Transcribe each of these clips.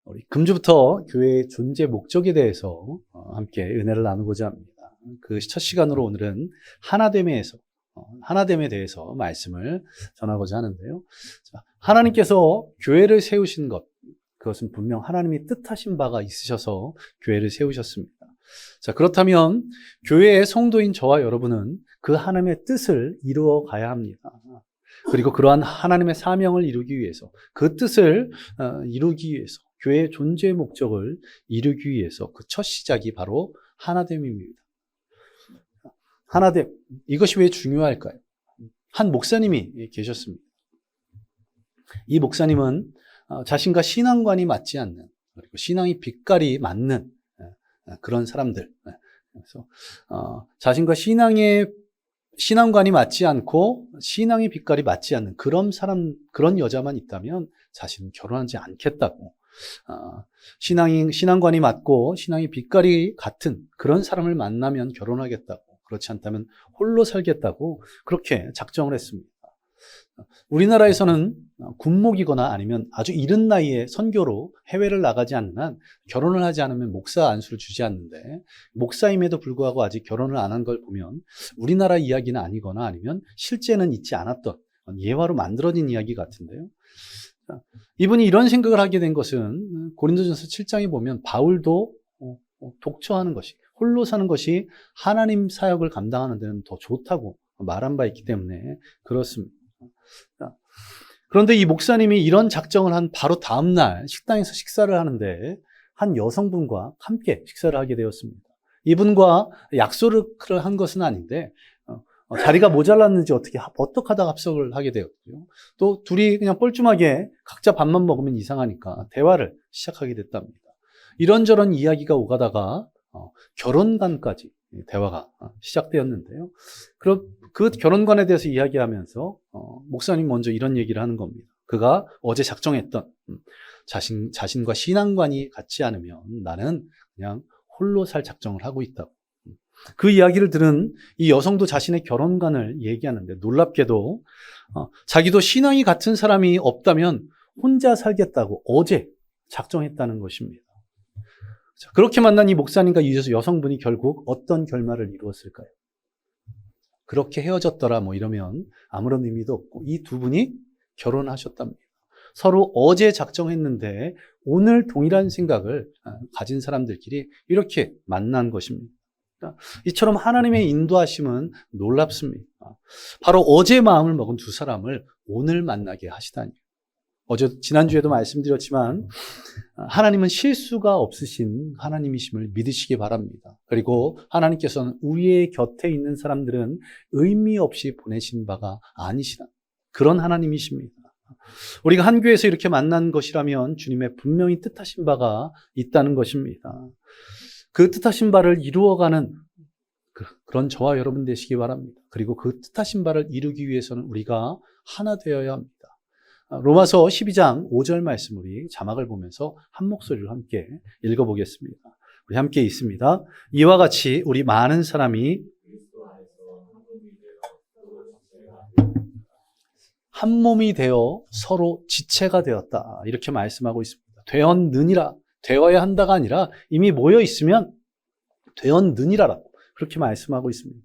우리 금주부터 교회의 존재 목적에 대해서 함께 은혜를 나누고자 합니다. 그 첫 시간으로 오늘은 하나됨에 대해서 말씀을 전하고자 하는데요. 자, 하나님께서 교회를 세우신 것, 그것은 분명 하나님이 뜻하신 바가 있으셔서 교회를 세우셨습니다. 자, 그렇다면 교회의 성도인 저와 여러분은 그 하나님의 뜻을 이루어 가야 합니다. 그리고 그러한 하나님의 사명을 이루기 위해서, 그 뜻을 이루기 위해서, 교회의 존재의 목적을 이루기 위해서 그 첫 시작이 바로 하나됨입니다. 하나됨, 이것이 왜 중요할까요? 한 목사님이 계셨습니다. 이 목사님은 자신과 신앙관이 맞지 않는, 그리고 신앙의 빛깔이 맞는 그런 사람들, 그래서 자신과 신앙관이 맞지 않고 신앙의 빛깔이 맞지 않는 그런 여자만 있다면 자신은 결혼하지 않겠다고, 신앙관이 맞고 신앙의 빛깔이 같은 그런 사람을 만나면 결혼하겠다고, 그렇지 않다면 홀로 살겠다고 그렇게 작정을 했습니다. 우리나라에서는 군목이거나 아니면 아주 이른 나이에 선교로 해외를 나가지 않는 한, 결혼을 하지 않으면 목사 안수를 주지 않는데, 목사임에도 불구하고 아직 결혼을 안 한 걸 보면 우리나라 이야기는 아니거나 아니면 실제는 있지 않았던 예화로 만들어진 이야기 같은데요. 이분이 이런 생각을 하게 된 것은 고린도전서 7장에 보면 바울도 독처하는 것이, 홀로 사는 것이 하나님 사역을 감당하는 데는 더 좋다고 말한 바 있기 때문에 그렇습니다. 그런데 이 목사님이 이런 작정을 한 바로 다음 날 식당에서 식사를 하는데 한 여성분과 함께 식사를 하게 되었습니다. 이분과 약속을 한 것은 아닌데 자리가 모자랐는지 어떻게 버떡하다가 합석을 하게 되었고요. 또 둘이 그냥 뻘쭘하게 각자 밥만 먹으면 이상하니까 대화를 시작하게 됐답니다. 이런저런 이야기가 오가다가 결혼관까지 대화가 시작되었는데요. 그 결혼관에 대해서 이야기하면서 목사님 먼저 이런 얘기를 하는 겁니다. 그가 어제 작정했던 자신과 신앙관이 같지 않으면 나는 그냥 홀로 살 작정을 하고 있다고. 그 이야기를 들은 이 여성도 자신의 결혼관을 얘기하는데, 놀랍게도 자기도 신앙이 같은 사람이 없다면 혼자 살겠다고 어제 작정했다는 것입니다. 자, 그렇게 만난 이 목사님과 이 여성분이 결국 어떤 결말을 이루었을까요? 그렇게 헤어졌더라 이러면 아무런 의미도 없고, 이 두 분이 결혼하셨답니다. 서로 어제 작정했는데 오늘 동일한 생각을 가진 사람들끼리 이렇게 만난 것입니다. 이처럼 하나님의 인도하심은 놀랍습니다. 바로 어제 마음을 먹은 두 사람을 오늘 만나게 하시다니. 지난주에도 말씀드렸지만 하나님은 실수가 없으신 하나님이심을 믿으시기 바랍니다. 그리고 하나님께서는 우리의 곁에 있는 사람들은 의미 없이 보내신 바가 아니시라, 그런 하나님이십니다. 우리가 한 교회에서 이렇게 만난 것이라면 주님의 분명히 뜻하신 바가 있다는 것입니다. 그 뜻하신 바를 이루어가는 그런 저와 여러분 되시기 바랍니다. 그리고 그 뜻하신 바를 이루기 위해서는 우리가 하나 되어야 합니다. 로마서 12장 5절 말씀, 우리 자막을 보면서 한 목소리로 함께 읽어보겠습니다. 우리 함께 읽습니다. 이와 같이 우리 많은 사람이 한 몸이 되어 서로 지체가 되었다, 이렇게 말씀하고 있습니다. 되었느니라, 되어야 한다가 아니라 이미 모여 있으면 되었느니라라고 그렇게 말씀하고 있습니다.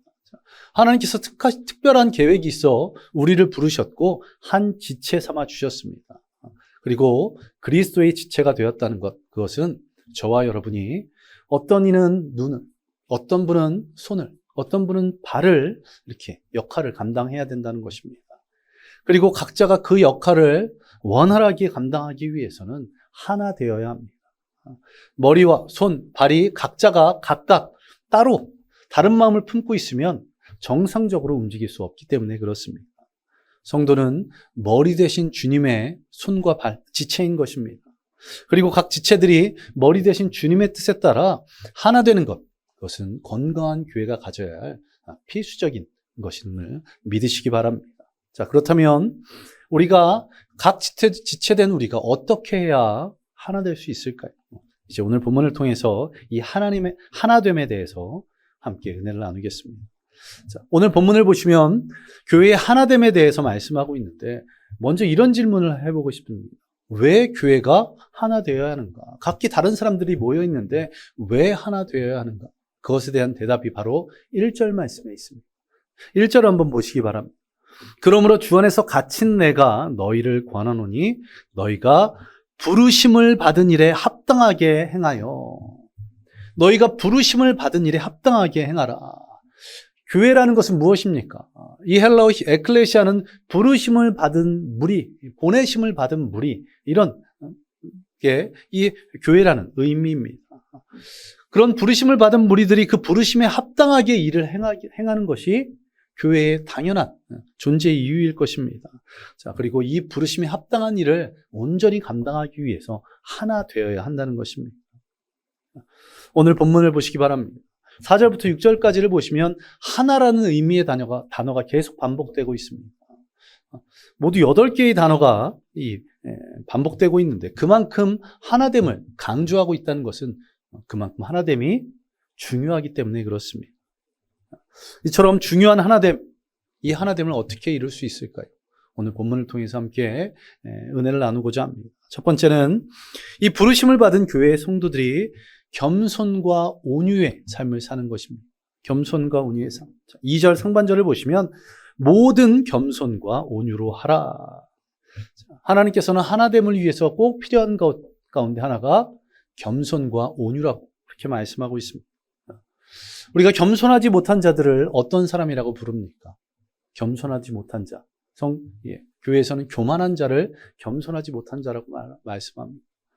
하나님께서 특별한 계획이 있어 우리를 부르셨고 한 지체 삼아 주셨습니다. 그리고 그리스도의 지체가 되었다는 것, 그것은 저와 여러분이 어떤 이는 눈을, 어떤 분은 손을, 어떤 분은 발을 이렇게 역할을 감당해야 된다는 것입니다. 그리고 각자가 그 역할을 원활하게 감당하기 위해서는 하나 되어야 합니다. 머리와 손, 발이 각자가 각각 따로 다른 마음을 품고 있으면 정상적으로 움직일 수 없기 때문에 그렇습니다. 성도는 머리 대신 주님의 손과 발, 지체인 것입니다. 그리고 각 지체들이 머리 대신 주님의 뜻에 따라 하나 되는 것, 그것은 건강한 교회가 가져야 할 필수적인 것임을 믿으시기 바랍니다. 자, 그렇다면 우리가 각 지체된 우리가 어떻게 해야 하나 될 수 있을까요? 이제 오늘 본문을 통해서 이 하나님의 하나됨에 대해서 함께 은혜를 나누겠습니다. 자, 오늘 본문을 보시면 교회의 하나됨에 대해서 말씀하고 있는데, 먼저 이런 질문을 해보고 싶습니다. 왜 교회가 하나 되어야 하는가? 각기 다른 사람들이 모여 있는데 왜 하나 되어야 하는가? 그것에 대한 대답이 바로 1절 말씀에 있습니다. 1절 한번 보시기 바랍니다. 그러므로 주 안에서 갇힌 내가 너희를 권하노니 너희가 부르심을 받은 일에 합당하게 행하여. 너희가 부르심을 받은 일에 합당하게 행하라. 교회라는 것은 무엇입니까? 이 헬라어 에클레시아는 부르심을 받은 무리, 보내심을 받은 무리, 이런 게 이 교회라는 의미입니다. 그런 부르심을 받은 무리들이 그 부르심에 합당하게 일을 행하는 것이 교회의 당연한 존재 이유일 것입니다. 자, 그리고 이 부르심에 합당한 일을 온전히 감당하기 위해서 하나 되어야 한다는 것입니다. 오늘 본문을 보시기 바랍니다. 4절부터 6절까지를 보시면 하나라는 의미의 단어가 계속 반복되고 있습니다. 모두 8개의 단어가 반복되고 있는데 그만큼 하나됨을 강조하고 있다는 것은 그만큼 하나됨이 중요하기 때문에 그렇습니다. 이처럼 중요한 하나됨, 이 하나됨을 어떻게 이룰 수 있을까요? 오늘 본문을 통해서 함께 은혜를 나누고자 합니다. 첫 번째는 이 부르심을 받은 교회의 성도들이 겸손과 온유의 삶을 사는 것입니다. 겸손과 온유의 삶. 2절 상반절을 보시면 모든 겸손과 온유로 하라. 하나님께서는 하나됨을 위해서 꼭 필요한 것 가운데 하나가 겸손과 온유라고 그렇게 말씀하고 있습니다. 우리가 겸손하지 못한 자들을 어떤 사람이라고 부릅니까? 겸손하지 못한 자. 교회에서는 교만한 자를 겸손하지 못한 자라고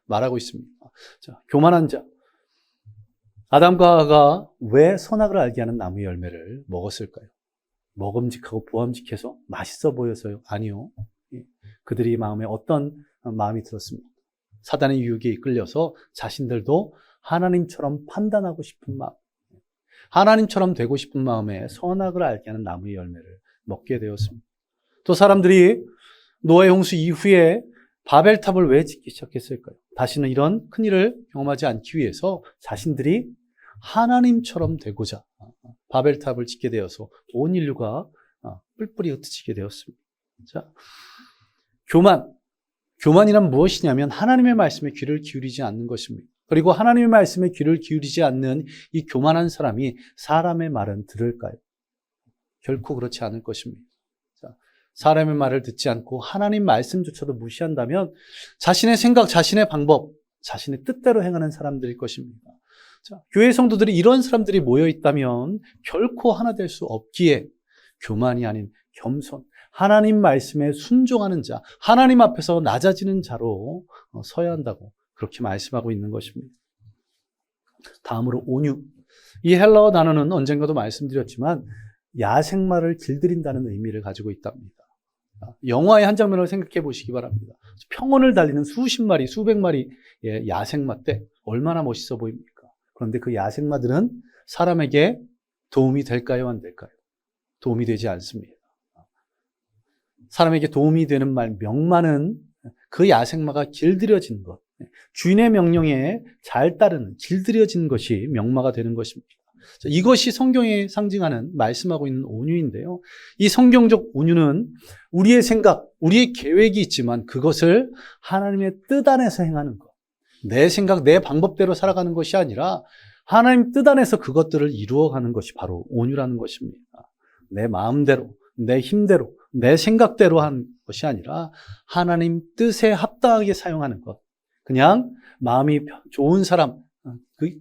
말하고 있습니다. 자, 교만한 자. 아담과 하와가 왜 선악을 알게 하는 나무 열매를 먹었을까요? 먹음직하고 보암직해서 맛있어 보여서요? 아니요. 그들이 마음에 어떤 마음이 들었습니까? 사단의 유혹에 이끌려서 자신들도 하나님처럼 판단하고 싶은 마음, 하나님처럼 되고 싶은 마음에 선악을 알게 하는 나무의 열매를 먹게 되었습니다. 또 사람들이 노아의 홍수 이후에 바벨탑을 왜 짓기 시작했을까요? 다시는 이런 큰일을 경험하지 않기 위해서 자신들이 하나님처럼 되고자 바벨탑을 짓게 되어서 온 인류가 뿔뿔이 흩어지게 되었습니다. 자, 교만이란 무엇이냐면 하나님의 말씀에 귀를 기울이지 않는 것입니다. 그리고 하나님의 말씀에 귀를 기울이지 않는 이 교만한 사람이 사람의 말은 들을까요? 결코 그렇지 않을 것입니다. 자, 사람의 말을 듣지 않고 하나님 말씀조차도 무시한다면 자신의 생각, 자신의 방법, 자신의 뜻대로 행하는 사람들일 것입니다. 자, 교회 성도들이 이런 사람들이 모여 있다면 결코 하나 될 수 없기에 교만이 아닌 겸손, 하나님 말씀에 순종하는 자, 하나님 앞에서 낮아지는 자로 서야 한다고 그렇게 말씀하고 있는 것입니다. 다음으로 온유. 이 헬라어 단어는 언젠가도 말씀드렸지만 야생마를 길들인다는 의미를 가지고 있답니다. 영화의 한 장면을 생각해 보시기 바랍니다. 평원을 달리는 수십 마리, 수백 마리의 야생마 때 얼마나 멋있어 보입니까? 그런데 그 야생마들은 사람에게 도움이 될까요? 안 될까요? 도움이 되지 않습니다. 사람에게 도움이 되는 명마는 그 야생마가 길들여진 것, 주인의 명령에 잘 따르는 길들여진 것이 명마가 되는 것입니다. 이것이 성경에 상징하는 말씀하고 있는 온유인데요. 이 성경적 온유는 우리의 생각, 우리의 계획이 있지만 그것을 하나님의 뜻 안에서 행하는 것. 내 생각, 내 방법대로 살아가는 것이 아니라 하나님 뜻 안에서 그것들을 이루어가는 것이 바로 온유라는 것입니다. 내 마음대로, 내 힘대로, 내 생각대로 하는 것이 아니라 하나님 뜻에 합당하게 사용하는 것. 그냥 마음이 좋은 사람,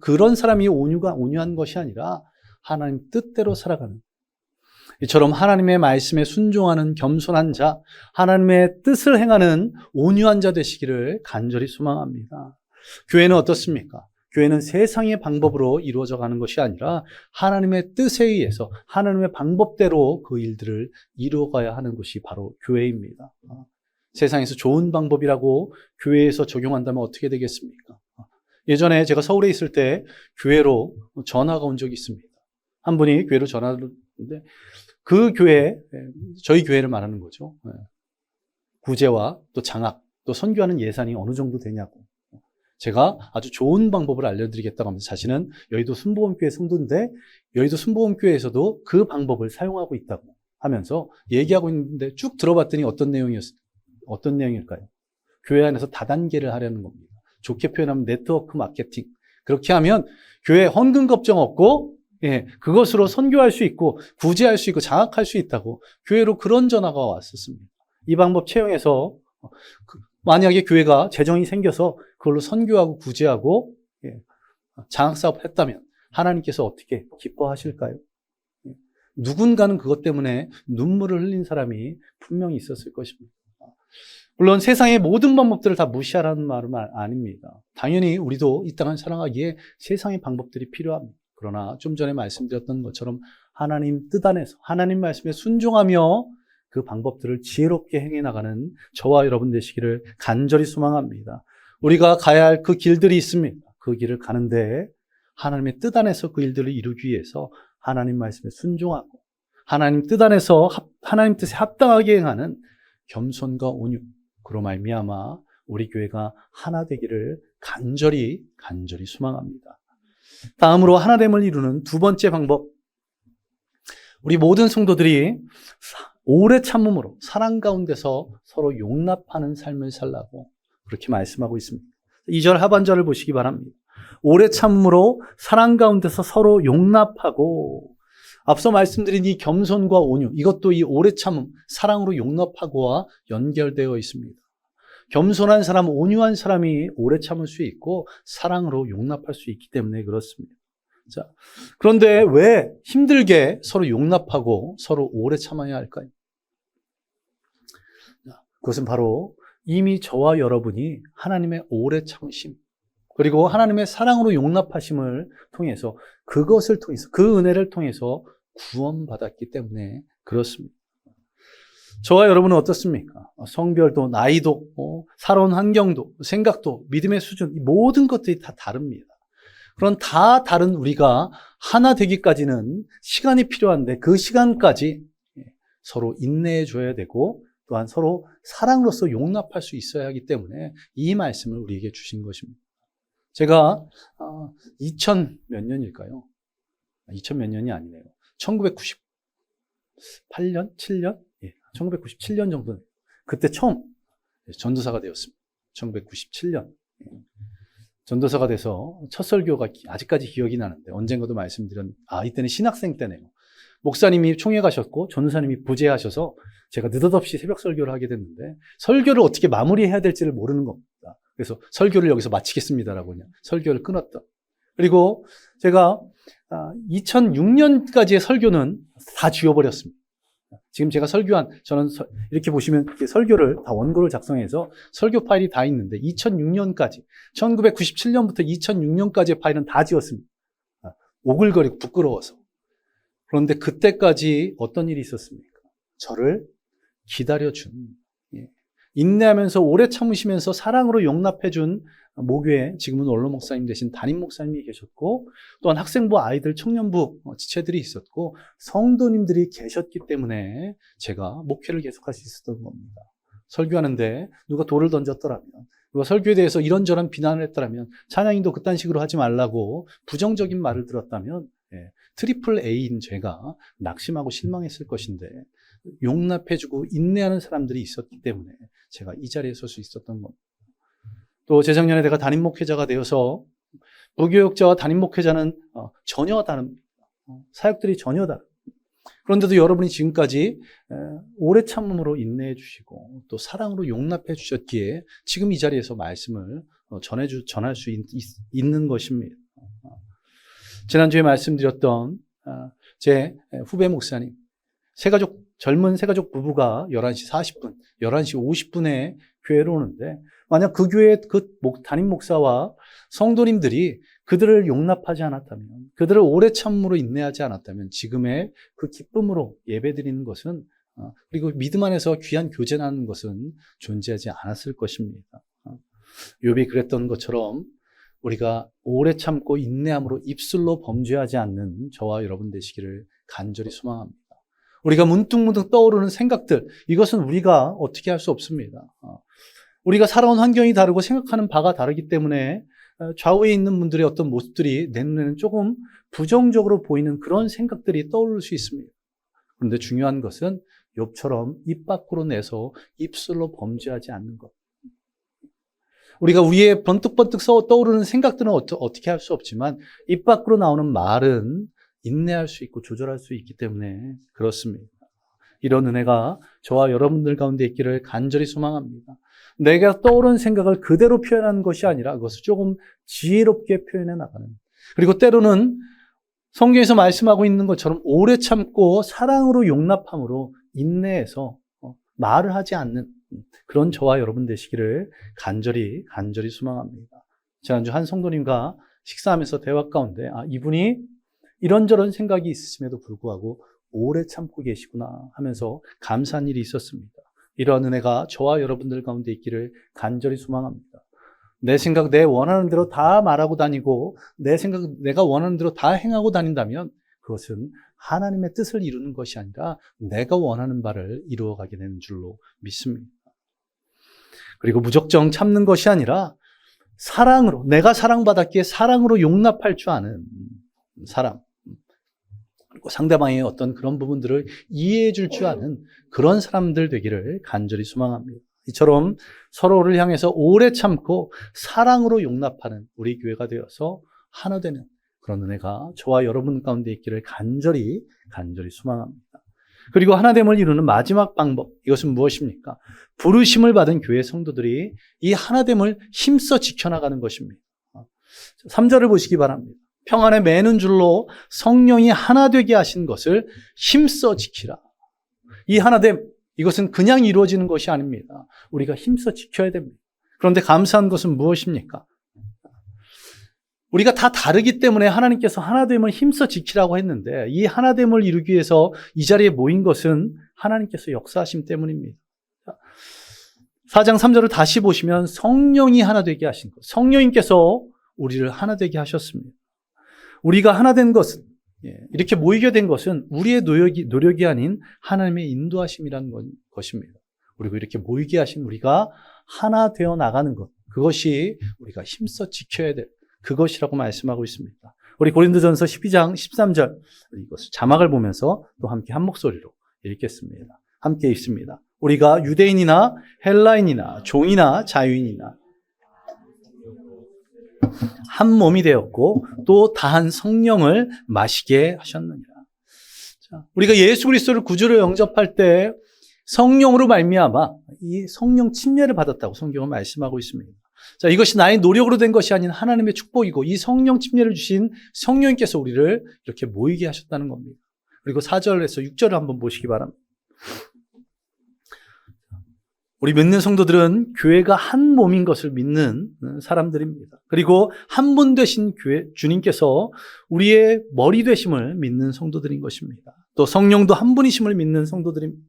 그런 사람이 온유한 것이 아니라 하나님 뜻대로 살아가는. 이처럼 하나님의 말씀에 순종하는 겸손한 자, 하나님의 뜻을 행하는 온유한 자 되시기를 간절히 소망합니다. 교회는 어떻습니까? 교회는 세상의 방법으로 이루어져 가는 것이 아니라 하나님의 뜻에 의해서 하나님의 방법대로 그 일들을 이루어가야 하는 것이 바로 교회입니다. 세상에서 좋은 방법이라고 교회에서 적용한다면 어떻게 되겠습니까? 예전에 제가 서울에 있을 때 교회로 전화가 온 적이 있습니다. 한 분이 교회로 전화를 했는데 그 교회, 저희 교회를 말하는 거죠. 구제와 또 장학, 또 선교하는 예산이 어느 정도 되냐고. 제가 아주 좋은 방법을 알려드리겠다고 하면서 자신은 여의도 순복음교회 성도인데 여의도 순복음교회에서도 그 방법을 사용하고 있다고 하면서 얘기하고 있는데 쭉 들어봤더니 어떤 내용일까요? 교회 안에서 다단계를 하려는 겁니다. 좋게 표현하면 네트워크 마케팅. 그렇게 하면 교회에 헌금 걱정 없고, 예, 그것으로 선교할 수 있고, 구제할 수 있고, 장악할 수 있다고 교회로 그런 전화가 왔었습니다. 이 방법 채용해서 만약에 교회가 재정이 생겨서 그걸로 선교하고 구제하고, 예, 장학사업 했다면 하나님께서 어떻게 기뻐하실까요? 예, 누군가는 그것 때문에 눈물을 흘린 사람이 분명히 있었을 것입니다. 물론 세상의 모든 방법들을 다 무시하라는 말은 아닙니다. 당연히 우리도 이 땅을 살아가기에 세상의 방법들이 필요합니다. 그러나 좀 전에 말씀드렸던 것처럼 하나님 뜻 안에서 하나님 말씀에 순종하며 그 방법들을 지혜롭게 행해 나가는 저와 여러분 되시기를 간절히 소망합니다. 우리가 가야 할 그 길들이 있습니다. 그 길을 가는데 하나님의 뜻 안에서 그 일들을 이루기 위해서 하나님 말씀에 순종하고 하나님 뜻 안에서 하나님 뜻에 합당하게 행하는 겸손과 온유, 그로 말미암아 우리 교회가 하나 되기를 간절히 소망합니다. 다음으로 하나됨을 이루는 두 번째 방법, 우리 모든 성도들이 오래 참음으로 사랑 가운데서 서로 용납하는 삶을 살라고 그렇게 말씀하고 있습니다. 2절 하반절을 보시기 바랍니다. 오래 참음으로 사랑 가운데서 서로 용납하고, 앞서 말씀드린 이 겸손과 온유, 이것도 이 오래 참음, 사랑으로 용납하고와 연결되어 있습니다. 겸손한 사람, 온유한 사람이 오래 참을 수 있고 사랑으로 용납할 수 있기 때문에 그렇습니다. 자, 그런데 왜 힘들게 서로 용납하고 서로 오래 참아야 할까요? 그것은 바로 이미 저와 여러분이 하나님의 오래 참으심, 그리고 하나님의 사랑으로 용납하심을 통해서, 그것을 통해서, 그 은혜를 통해서 구원받았기 때문에 그렇습니다. 저와 여러분은 어떻습니까? 성별도, 나이도, 살아온 환경도, 생각도, 믿음의 수준, 이 모든 것들이 다 다릅니다. 그런 다 다른 우리가 하나 되기까지는 시간이 필요한데 그 시간까지 서로 인내해 줘야 되고 또한 서로 사랑으로서 용납할 수 있어야 하기 때문에 이 말씀을 우리에게 주신 것입니다. 제가 2000 몇 년일까요? 2000 몇 년이 아니네요. 1998년? 7년? 예, 1997년 정도. 그때 처음 전도사가 되었습니다. 1997년. 전도사가 돼서 첫 설교가 아직까지 기억이 나는데, 언젠가도 말씀드렸는데, 이때는 신학생 때네요. 목사님이 총회 가셨고 전도사님이 부재하셔서 제가 느닷없이 새벽 설교를 하게 됐는데, 설교를 어떻게 마무리해야 될지를 모르는 겁니다. 그래서 설교를 여기서 마치겠습니다라고 그냥 설교를 끊었다. 그리고 제가 2006년까지의 설교는 다 지워버렸습니다. 지금 제가 설교한, 저는 이렇게 보시면 설교를 다 원고를 작성해서 설교 파일이 다 있는데 2006년까지, 1997년부터 2006년까지의 파일은 다 지웠습니다. 오글거리고 부끄러워서. 그런데 그때까지 어떤 일이 있었습니까? 저를 기다려준, 인내하면서 오래 참으시면서 사랑으로 용납해준 모교회, 지금은 원로 목사님 되신 담임 목사님이 계셨고, 또한 학생부 아이들, 청년부 지체들이 있었고, 성도님들이 계셨기 때문에 제가 목회를 계속할 수 있었던 겁니다. 설교하는데 누가 돌을 던졌더라면, 누가 설교에 대해서 이런저런 비난을 했더라면, 찬양인도 그딴 식으로 하지 말라고 부정적인 말을 들었다면, 트리플 A인 제가 낙심하고 실망했을 것인데, 용납해주고 인내하는 사람들이 있었기 때문에 제가 이 자리에 설 수 있었던 겁니다. 또 재작년에 내가 담임 목회자가 되어서, 무교역자와 담임 목회자는 전혀 다릅니다. 사역들이 전혀 다릅니다. 그런데도 여러분이 지금까지 오래 참음으로 인내해 주시고 또 사랑으로 용납해 주셨기에 지금 이 자리에서 말씀을 전할 수 있는 것입니다. 지난주에 말씀드렸던 제 후배 목사님, 젊은 새가족 부부가 11시 40분, 11시 50분에 교회로 오는데, 만약 그 교회 담임 목사와 성도님들이 그들을 용납하지 않았다면, 그들을 오래 참음으로 인내하지 않았다면 지금의 그 기쁨으로 예배드리는 것은, 그리고 믿음 안에서 귀한 교제나는 것은 존재하지 않았을 것입니다. 욥이 그랬던 것처럼 우리가 오래 참고 인내함으로 입술로 범죄하지 않는 저와 여러분 되시기를 간절히 소망합니다. 우리가 문득문득 떠오르는 생각들, 이것은 우리가 어떻게 할 수 없습니다. 우리가 살아온 환경이 다르고 생각하는 바가 다르기 때문에 좌우에 있는 분들의 어떤 모습들이 내 눈에는 조금 부정적으로 보이는 그런 생각들이 떠오를 수 있습니다. 그런데 중요한 것은 욥처럼 입 밖으로 내서 입술로 범죄하지 않는 것. 우리가 위에 번뜩번뜩 떠오르는 생각들은 어떻게 할 수 없지만 입 밖으로 나오는 말은 인내할 수 있고 조절할 수 있기 때문에 그렇습니다. 이런 은혜가 저와 여러분들 가운데 있기를 간절히 소망합니다. 내가 떠오른 생각을 그대로 표현하는 것이 아니라 그것을 조금 지혜롭게 표현해 나가는, 그리고 때로는 성경에서 말씀하고 있는 것처럼 오래 참고 사랑으로 용납함으로 인내해서 말을 하지 않는 그런 저와 여러분 되시기를 간절히 소망합니다. 지난주 한 성도님과 식사하면서 대화 가운데 이분이 이런저런 생각이 있으심에도 불구하고 오래 참고 계시구나 하면서 감사한 일이 있었습니다. 이러한 은혜가 저와 여러분들 가운데 있기를 간절히 소망합니다. 내 생각, 내 원하는 대로 다 말하고 다니고 내 생각, 내가 원하는 대로 다 행하고 다닌다면 그것은 하나님의 뜻을 이루는 것이 아니라 내가 원하는 바를 이루어가게 되는 줄로 믿습니다. 그리고 무작정 참는 것이 아니라 사랑으로, 내가 사랑받았기에 사랑으로 용납할 줄 아는 사람, 그리고 상대방의 어떤 그런 부분들을 이해해 줄 줄 아는 그런 사람들 되기를 간절히 소망합니다. 이처럼 서로를 향해서 오래 참고 사랑으로 용납하는 우리 교회가 되어서 하나 되는 그런 은혜가 저와 여러분 가운데 있기를 간절히 소망합니다. 그리고 하나됨을 이루는 마지막 방법, 이것은 무엇입니까? 부르심을 받은 교회 성도들이 이 하나됨을 힘써 지켜나가는 것입니다. 3절을 보시기 바랍니다. 평안에 매는 줄로 성령이 하나 되게 하신 것을 힘써 지키라. 이 하나됨, 이것은 그냥 이루어지는 것이 아닙니다. 우리가 힘써 지켜야 됩니다. 그런데 감사한 것은 무엇입니까? 우리가 다 다르기 때문에 하나님께서 하나됨을 힘써 지키라고 했는데 이 하나됨을 이루기 위해서 이 자리에 모인 것은 하나님께서 역사하심 때문입니다. 4장 3절을 다시 보시면 성령이 하나 되게 하신 것, 성령님께서 우리를 하나 되게 하셨습니다. 우리가 하나 된 것은, 이렇게 모이게 된 것은 우리의 노력이 아닌 하나님의 인도하심이라는 것입니다. 그리고 이렇게 모이게 하신 우리가 하나 되어 나가는 것, 그것이 우리가 힘써 지켜야 될 그것이라고 말씀하고 있습니다. 우리 고린도전서 12장 13절, 이것을 자막을 보면서 또 함께 한 목소리로 읽겠습니다. 함께 읽습니다. 우리가 유대인이나 헬라인이나 종이나 자유인이나 한 몸이 되었고 또 다한 성령을 마시게 하셨느니라. 자, 우리가 예수 그리스도를 구주로 영접할 때 성령으로 말미암아 이 성령 침례를 받았다고 성경은 말씀하고 있습니다. 자, 이것이 나의 노력으로 된 것이 아닌 하나님의 축복이고 이 성령 침례를 주신 성령님께서 우리를 이렇게 모이게 하셨다는 겁니다. 그리고 4절에서 6절을 한번 보시기 바랍니다. 우리 믿는 성도들은 교회가 한 몸인 것을 믿는 사람들입니다. 그리고 한 분 되신 교회, 주님께서 우리의 머리 되심을 믿는 성도들인 것입니다. 또 성령도 한 분이심을 믿는 성도들입니다.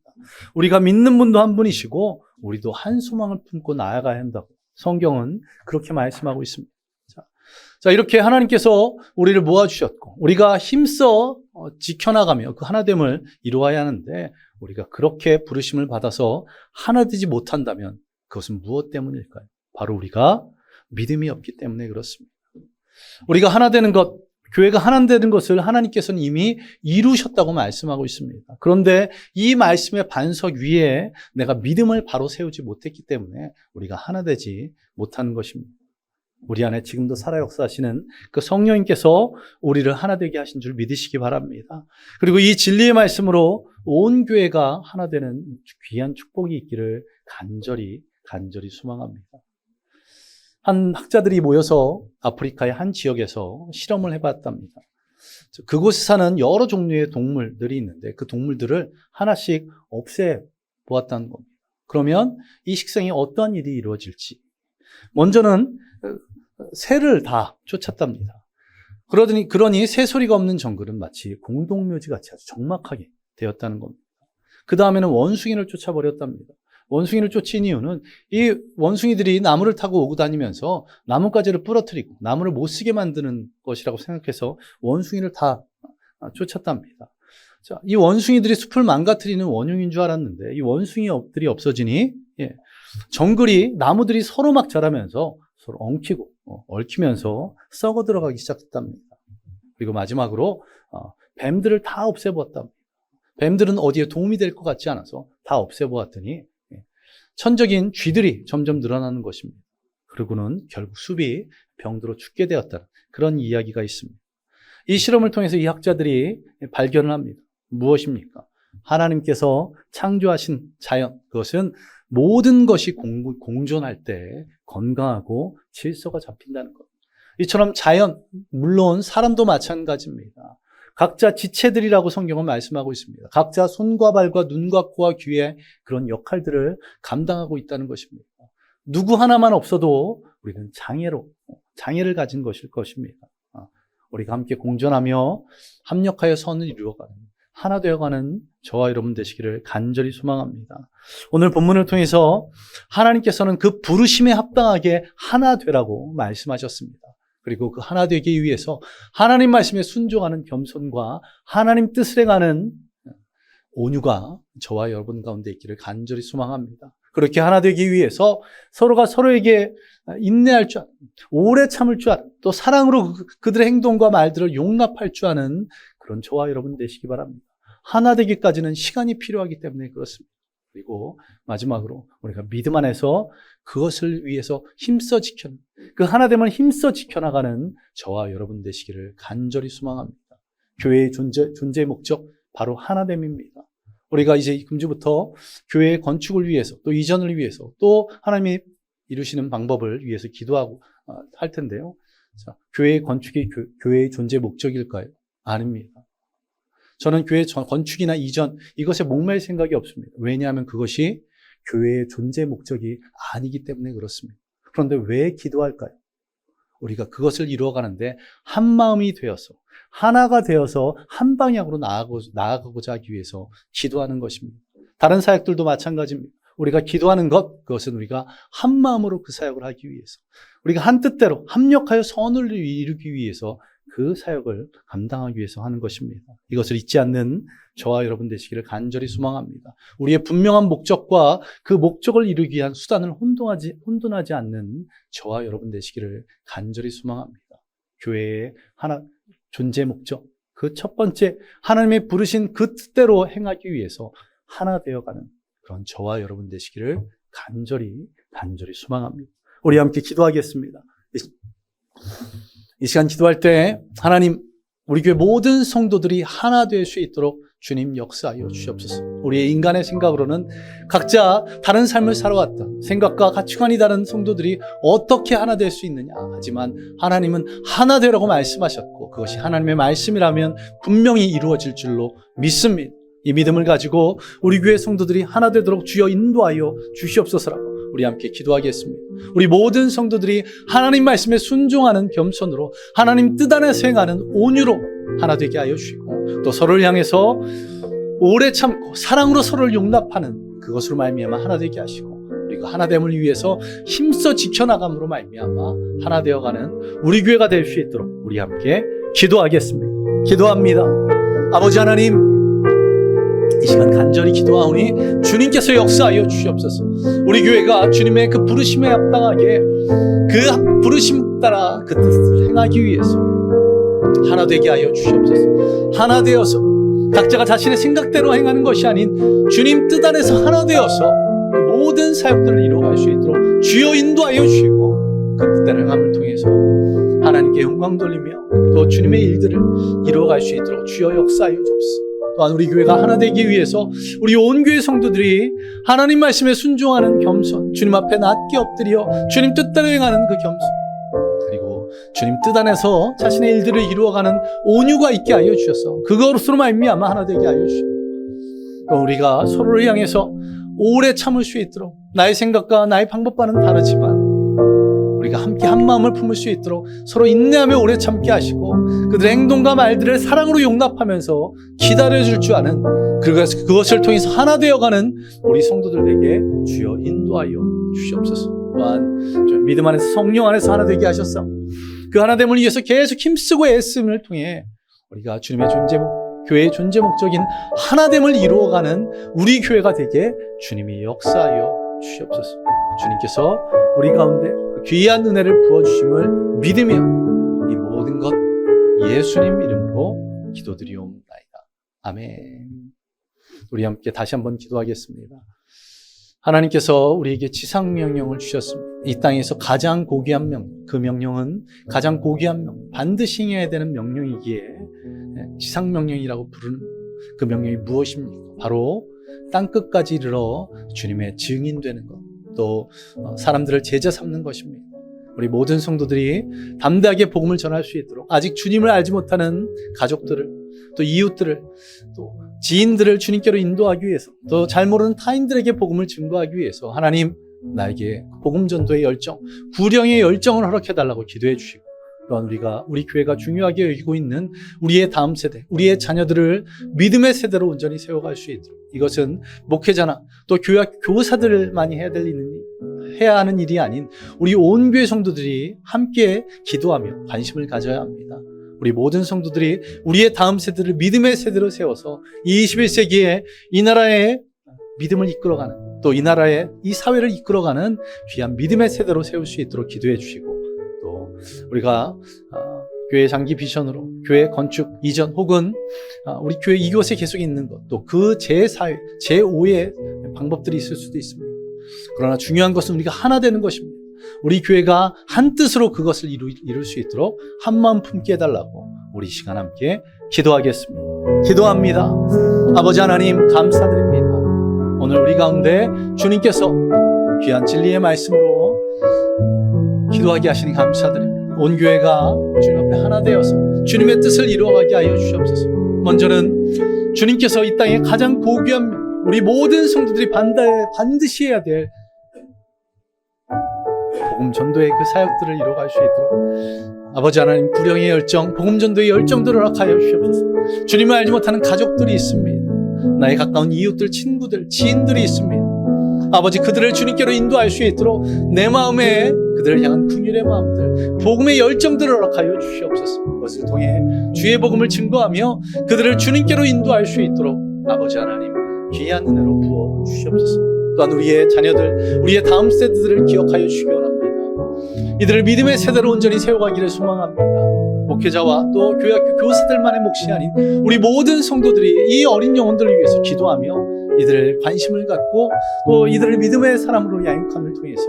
우리가 믿는 분도 한 분이시고 우리도 한 소망을 품고 나아가야 한다고 성경은 그렇게 말씀하고 있습니다. 자, 이렇게 하나님께서 우리를 모아주셨고 우리가 힘써 지켜나가며 그 하나됨을 이루어야 하는데 우리가 그렇게 부르심을 받아서 하나 되지 못한다면 그것은 무엇 때문일까요? 바로 우리가 믿음이 없기 때문에 그렇습니다. 우리가 하나 되는 것, 교회가 하나 되는 것을 하나님께서는 이미 이루셨다고 말씀하고 있습니다. 그런데 이 말씀의 반석 위에 내가 믿음을 바로 세우지 못했기 때문에 우리가 하나 되지 못하는 것입니다. 우리 안에 지금도 살아 역사하시는 그 성령님께서 우리를 하나 되게 하신 줄 믿으시기 바랍니다. 그리고 이 진리의 말씀으로 온 교회가 하나 되는 귀한 축복이 있기를 간절히 소망합니다. 한 학자들이 모여서 아프리카의 한 지역에서 실험을 해봤답니다. 그곳에 사는 여러 종류의 동물들이 있는데 그 동물들을 하나씩 없애보았다는 겁니다. 그러면 이 식생에 어떠한 일이 이루어질지. 먼저는 새를 다 쫓았답니다. 그러니 새소리가 없는 정글은 마치 공동묘지 같이 아주 적막하게 되었다는 겁니다. 그 다음에는 원숭이를 쫓아버렸답니다. 원숭이를 쫓은 이유는 이 원숭이들이 나무를 타고 오고 다니면서 나뭇가지를 부러뜨리고 나무를 못 쓰게 만드는 것이라고 생각해서 원숭이를 다 쫓았답니다. 자, 이 원숭이들이 숲을 망가뜨리는 원흉인 줄 알았는데 이 원숭이들이 없어지니 정글이 나무들이 서로 막 자라면서 서로 얽히면서 썩어 들어가기 시작했답니다. 그리고 마지막으로 뱀들을 다 없애보았답니다. 뱀들은 어디에 도움이 될 것 같지 않아서 다 없애보았더니 천적인 쥐들이 점점 늘어나는 것입니다. 그러고는 결국 숲이 병들어 죽게 되었다는 그런 이야기가 있습니다. 이 실험을 통해서 이 학자들이 발견을 합니다. 무엇입니까? 하나님께서 창조하신 자연, 그것은 모든 것이 공존할 때 건강하고 질서가 잡힌다는 것. 이처럼 자연, 물론 사람도 마찬가지입니다. 각자 지체들이라고 성경은 말씀하고 있습니다. 각자 손과 발과 눈과 코와 귀의 그런 역할들을 감당하고 있다는 것입니다. 누구 하나만 없어도 우리는 장애를 가진 것일 것입니다. 우리가 함께 공존하며 합력하여 선을 이루어가는, 하나 되어가는 저와 여러분 되시기를 간절히 소망합니다. 오늘 본문을 통해서 하나님께서는 그 부르심에 합당하게 하나 되라고 말씀하셨습니다. 그리고 그 하나 되기 위해서 하나님 말씀에 순종하는 겸손과 하나님 뜻을 행하는 온유가 저와 여러분 가운데 있기를 간절히 소망합니다. 그렇게 하나 되기 위해서 서로가 서로에게 인내할 줄 아는, 오래 참을 줄 아는, 또 사랑으로 그들의 행동과 말들을 용납할 줄 아는 그런 저와 여러분 되시기 바랍니다. 하나 되기까지는 시간이 필요하기 때문에 그렇습니다. 그리고 마지막으로 우리가 믿음 안에서 그것을 위해서 힘써 지켜는, 그 하나됨을 힘써 지켜나가는 저와 여러분 되시기를 간절히 소망합니다. 교회의 존재의 목적 바로 하나됨입니다. 우리가 이제 금주부터 교회의 건축을 위해서, 또 이전을 위해서, 또 하나님이 이루시는 방법을 위해서 기도하고 할 텐데요. 자, 교회의 건축이 교회의 존재 목적일까요? 아닙니다. 저는 교회 건축이나 이전, 이것에 목매일 생각이 없습니다. 왜냐하면 그것이 교회의 존재 목적이 아니기 때문에 그렇습니다. 그런데 왜 기도할까요? 우리가 그것을 이루어가는데 한 마음이 되어서, 하나가 되어서 한 방향으로 나아가고자 하기 위해서 기도하는 것입니다. 다른 사역들도 마찬가지입니다. 우리가 기도하는 것, 그것은 우리가 한 마음으로 그 사역을 하기 위해서, 우리가 한 뜻대로 합력하여 선을 이루기 위해서 그 사역을 감당하기 위해서 하는 것입니다. 이것을 잊지 않는 저와 여러분 되시기를 간절히 소망합니다. 우리의 분명한 목적과 그 목적을 이루기 위한 수단을 혼돈하지 않는 저와 여러분 되시기를 간절히 소망합니다. 교회의 존재 목적, 그 첫 번째 하나님의 부르신 그 뜻대로 행하기 위해서 하나 되어가는 그런 저와 여러분 되시기를 간절히 소망합니다. 우리 함께 기도하겠습니다. 이 시간 기도할 때 하나님, 우리 교회 모든 성도들이 하나 될 수 있도록 주님 역사하여 주시옵소서. 우리의 인간의 생각으로는 각자 다른 삶을 살아왔다. 생각과 가치관이 다른 성도들이 어떻게 하나 될 수 있느냐. 하지만 하나님은 하나 되라고 말씀하셨고 그것이 하나님의 말씀이라면 분명히 이루어질 줄로 믿습니다. 이 믿음을 가지고 우리 교회 성도들이 하나 되도록 주여 인도하여 주시옵소서라고 우리 함께 기도하겠습니다. 우리 모든 성도들이 하나님 말씀에 순종하는 겸손으로 하나님 뜻 안에서 행하는 온유로 하나 되게 하여 주시고 또 서로를 향해서 오래 참고 사랑으로 서로를 용납하는 그것으로 말미암아 하나 되게 하시고 우리가 하나됨을 위해서 힘써 지켜나감으로 말미암아 하나 되어가는 우리 교회가 될 수 있도록 우리 함께 기도하겠습니다. 기도합니다. 아버지 하나님, 이 시간 간절히 기도하오니 주님께서 역사하여 주시옵소서. 우리 교회가 주님의 그 부르심에 합당하게 그 부르심 따라 그 뜻을 행하기 위해서 하나 되게 하여 주시옵소서. 하나 되어서 각자가 자신의 생각대로 행하는 것이 아닌 주님 뜻 안에서 하나 되어서 그 모든 사역들을 이루어갈 수 있도록 주여 인도하여 주시고 그 뜻대로 행함을 통해서 하나님께 영광 돌리며 또 주님의 일들을 이루어갈 수 있도록 주여 역사하여 주옵소서. 또한 우리 교회가 하나 되기 위해서 우리 온 교회 성도들이 하나님 말씀에 순종하는 겸손, 주님 앞에 낮게 엎드려 주님 뜻대로 행하는 그 겸손, 그리고 주님 뜻 안에서 자신의 일들을 이루어가는 온유가 있게 하여 주셔서 그것으로 말미암아 하나 되게 하여 주시고 또 우리가 서로를 향해서 오래 참을 수 있도록 나의 생각과 나의 방법과는 다르지만 우리가 함께 한 마음을 품을 수 있도록 서로 인내하며 오래 참게 하시고 그들의 행동과 말들을 사랑으로 용납하면서 기다려줄 줄 아는 그것을 통해서 하나 되어가는 우리 성도들에게 주여 인도하여 주시옵소서. 또한 믿음 안에서 성령 안에서 하나 되게 하셨사 그 하나됨을 위해서 계속 힘쓰고 애씀을 통해 우리가 주님의 교회의 존재 목적인 하나됨을 이루어가는 우리 교회가 되게 주님이 역사하여 주시옵소서. 주님께서 우리 가운데 귀한 은혜를 부어주심을 믿으며 이 모든 것 예수님 이름으로 기도드리옵나이다. 아멘. 우리 함께 다시 한번 기도하겠습니다. 하나님께서 우리에게 지상명령을 주셨습니다. 이 땅에서 가장 고귀한 그 명령은 가장 고귀한 반드시 행해야 되는 명령이기에 지상명령이라고 부르는 그 명령이 무엇입니까? 바로 땅끝까지 이르러 주님의 증인되는 것, 또 사람들을 제자 삼는 것입니다. 우리 모든 성도들이 담대하게 복음을 전할 수 있도록 아직 주님을 알지 못하는 가족들을, 또 이웃들을, 또 지인들을 주님께로 인도하기 위해서, 또 잘 모르는 타인들에게 복음을 증거하기 위해서 하나님 나에게 복음 전도의 열정, 구령의 열정을 허락해달라고 기도해 주시고, 또한 우리 교회가 중요하게 여기고 있는 우리의 다음 세대, 우리의 자녀들을 믿음의 세대로 온전히 세워갈 수 있도록, 이것은 목회자나 또 교회 교사들만이 해야 하는 일이 아닌 우리 온 교회 성도들이 함께 기도하며 관심을 가져야 합니다. 우리 모든 성도들이 우리의 다음 세대를 믿음의 세대로 세워서 이 21세기에 이 나라의 믿음을 이끌어가는, 또 이 나라의 이 사회를 이끌어가는 귀한 믿음의 세대로 세울 수 있도록 기도해 주시고, 또 우리가 교회 장기 비전으로 교회 건축 이전 혹은 우리 교회 이곳에 계속 있는 것, 또 그 제4회, 제5의 방법들이 있을 수도 있습니다. 그러나 중요한 것은 우리가 하나 되는 것입니다. 우리 교회가 한 뜻으로 그것을 이룰 수 있도록 한 마음 품게 해달라고 우리 시간 함께 기도하겠습니다. 기도합니다. 아버지 하나님 감사드립니다. 오늘 우리 가운데 주님께서 귀한 진리의 말씀으로 기도하게 하시니 감사드립니다. 온 교회가 주님 앞에 하나 되어서 주님의 뜻을 이루어가게 하여 주시옵소서. 먼저는 주님께서 이 땅에 가장 고귀한 우리 모든 성도들이 반드시 해야 될 복음 전도의 그 사역들을 이루어갈 수 있도록 아버지 하나님 구령의 열정, 복음 전도의 열정들을 허락하여 주시옵소서. 주님을 알지 못하는 가족들이 있습니다. 나의 가까운 이웃들, 친구들, 지인들이 있습니다. 아버지 그들을 주님께로 인도할 수 있도록 내 마음에 그들을 향한 긍휼의 마음들, 복음의 열정들을 허락하여 주시옵소서. 그것을 통해 주의 복음을 증거하며 그들을 주님께로 인도할 수 있도록 아버지 하나님 귀한 은혜로 부어 주시옵소서. 또한 우리의 자녀들, 우리의 다음 세대들을 기억하여 주시기 원합니다. 이들을 믿음의 세대로 온전히 세워가기를 소망합니다. 목회자와 또 교회학교 교사들만의 몫이 아닌 우리 모든 성도들이 이 어린 영혼들을 위해서 기도하며 이들을 관심을 갖고 또 이들을 믿음의 사람으로 양육함을 통해서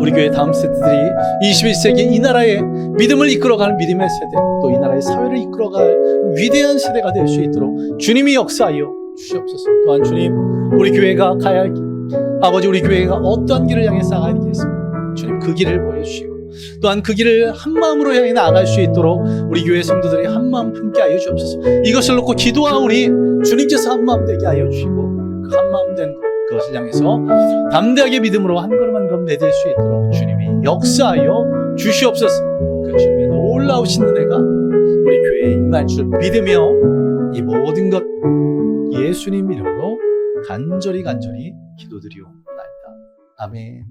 우리 교회 다음 세대들이 21세기 이 나라의 믿음을 이끌어가는 믿음의 세대, 또 이 나라의 사회를 이끌어갈 위대한 세대가 될 수 있도록 주님이 역사하여 주시옵소서. 또한 주님, 우리 교회가 가야 할 길, 아버지 우리 교회가 어떠한 길을 향해 나가야겠습니까? 주님 그 길을 보여주시고 또한 그 길을 한 마음으로 향해 나아갈 수 있도록 우리 교회 성도들이 한 마음 품게 하여 주옵소서. 이것을 놓고 기도하오니 주님께서 한 마음 되게 하여 주시고 그 한 마음 된 그것을 향해서 담대하게 믿음으로 한 걸음 한 걸음 내딜 수 있도록 주님이 역사하여 주시옵소서. 그 주님의 놀라우신 은혜가 우리 교회에 임할 줄 믿으며 이 모든 것 예수님 이름으로 간절히 기도드리옵나이다. 아멘.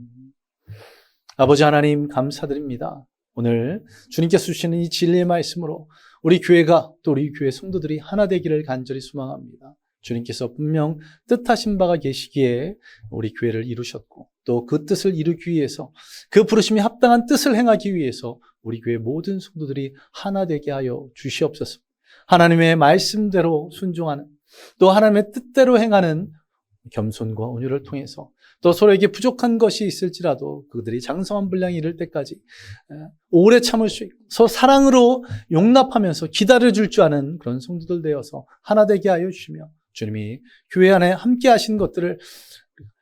아버지 하나님 감사드립니다. 오늘 주님께서 주시는 이 진리의 말씀으로 우리 교회가 또 우리 교회 성도들이 하나 되기를 간절히 소망합니다. 주님께서 분명 뜻하신 바가 계시기에 우리 교회를 이루셨고 또 그 뜻을 이루기 위해서 그 부르심이 합당한 뜻을 행하기 위해서 우리 교회 모든 성도들이 하나 되게 하여 주시옵소서. 하나님의 말씀대로 순종하는 또 하나님의 뜻대로 행하는 겸손과 온유를 통해서 또 서로에게 부족한 것이 있을지라도 그들이 장성한 분량이 이를 때까지 오래 참을 수 있고 서로 사랑으로 용납하면서 기다려줄 줄 아는 그런 성도들 되어서 하나 되게 하여 주시며 주님이 교회 안에 함께 하신 것들을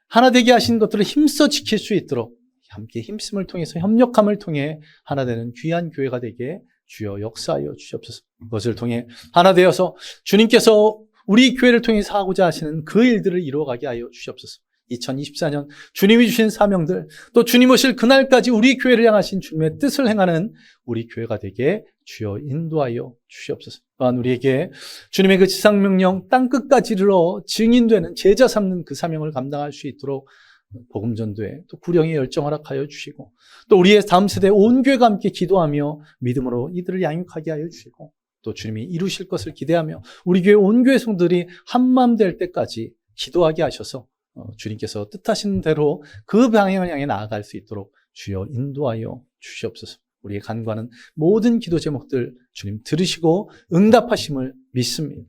하나 되게 하신 것들을 힘써 지킬 수 있도록 함께 힘씀을 통해서 협력함을 통해 하나 되는 귀한 교회가 되게 주여 역사하여 주시옵소서. 그것을 통해 하나 되어서 주님께서 우리 교회를 통해서 하고자 하시는 그 일들을 이루어가게 하여 주시옵소서. 2024년 주님이 주신 사명들 또 주님 오실 그날까지 우리 교회를 향하신 주님의 뜻을 행하는 우리 교회가 되게 주여 인도하여 주시옵소서. 또한 우리에게 주님의 그 지상명령 땅끝까지 이르러 증인되는 제자 삼는 그 사명을 감당할 수 있도록 복음 전도에 또 구령의 열정 허락하여 주시고 또 우리의 다음 세대 온 교회가 함께 기도하며 믿음으로 이들을 양육하게 하여 주시고 또 주님이 이루실 것을 기대하며 우리 교회 온 교회 성도들이 한마음 될 때까지 기도하게 하셔서 주님께서 뜻하신 대로 그 방향을 향해 나아갈 수 있도록 주여 인도하여 주시옵소서. 우리의 간구하는 모든 기도 제목들 주님 들으시고 응답하심을 믿습니다.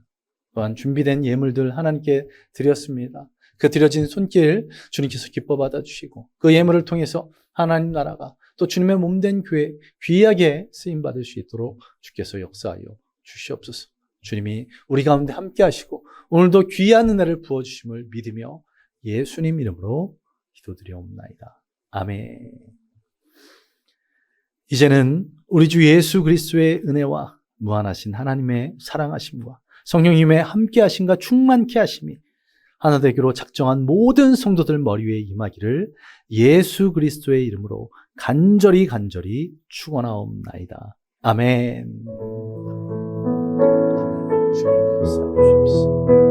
또한 준비된 예물들 하나님께 드렸습니다. 그 드려진 손길 주님께서 기뻐 받아주시고 그 예물을 통해서 하나님 나라가 또 주님의 몸된 교회 귀하게 쓰임받을 수 있도록 주께서 역사하여 주시옵소서. 주님이 우리 가운데 함께 하시고 오늘도 귀한 은혜를 부어주심을 믿으며 예수님 이름으로 기도드리옵나이다. 아멘. 이제는 우리 주 예수 그리스도의 은혜와 무한하신 하나님의 사랑하심과 성령님의 함께 하심과 충만케 하심이 하나 되기로 작정한 모든 성도들 머리 위에 임하기를 예수 그리스도의 이름으로 간절히 축원하옵나이다. 아멘. 주님 역사해 주십시오.